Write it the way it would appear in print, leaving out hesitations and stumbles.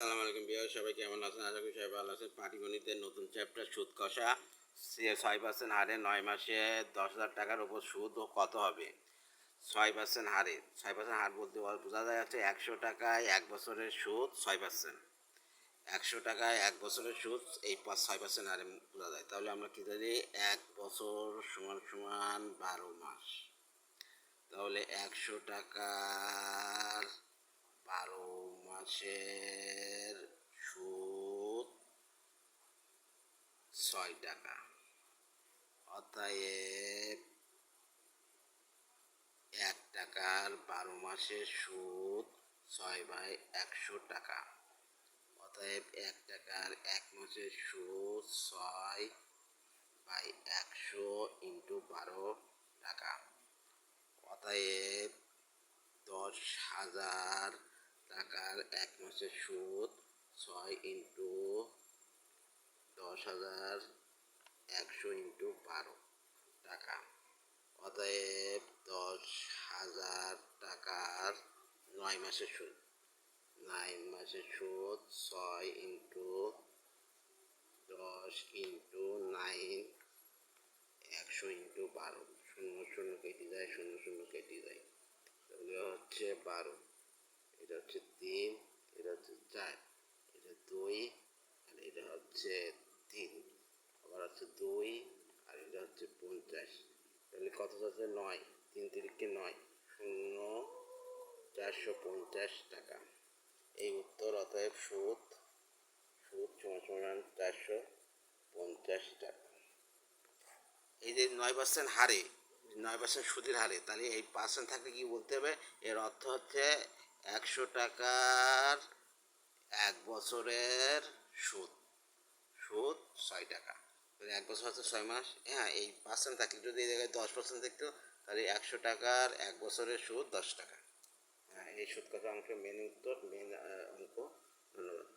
আসসালামু আলাইকুম বিহার সবাই কেমন আছেন? আশা করি সবাই ভালো আছেন। পাটিগণিতের নতুন চ্যাপ্টার সুদ কষা 6% হারে 9 মাসে 10,000 টাকার উপর সুদ ও কত হবে? 6% হারে 6% হার বলতে বোঝা যাচ্ছে 100 টাকায় 1 বছরের সুদ 6%। 100 টাকায় 1 বছরের সুদ এই 6% হারে বোঝা যায়। তাহলে আমরা কী জানি 1 বছর সমান সমান 12 মাস। তাহলে 100 টাকার 12 মাসের সুদ 6 টাকা। অতএব 1 টাকার 12 মাসের সুদ 6/100 টাকা। অতএব 1 টাকার 1 মাসের সুদ 6/100 ইন্টু 12 টাকা। অতএব 10,000 টাকার 1 মাসের সুদ 6 ইন্টু 10,100 ইন্টু 12 টাকা। অতএব 10,000 টাকার 9 মাসের সুদ 9 মাসের সুদ 6 ইন্টু 10 ইন্টু 9 100 ইন্টু 12 0 কেটে যায় 0 কেটে যায়। তাহলে হচ্ছে 12, এটা হচ্ছে 3, এটা হচ্ছে 4, এটা 2 আর এটা হচ্ছে 3, আবার হচ্ছে 2 আর এটা হচ্ছে 50। তাহলে কত হচ্ছে 9, 3 তিরিকে 9, 450 টাকা। এই উত্তর। অতএব সুদ সমান 450 টাকা। এই যে 9% হারে 9% সুদের হারে, তাহলে এই পার্সেন্ট থাকলে কি বলতে হবে? এর অর্থ হচ্ছে 100 টাকার 1 বছরের সুদ 6 টাকা। তাহলে 1 বছর হচ্ছে 6 মাস। হ্যাঁ, এই পার্সেন্ট থাকলে যদি এই জায়গায় 10% থাকতো তাহলে 100 টাকার 1 বছরের সুদ 10 টাকা। হ্যাঁ, এই সুদ কথা অঙ্কের মেন উত্তর, মেন অঙ্ক। ধন্যবাদ।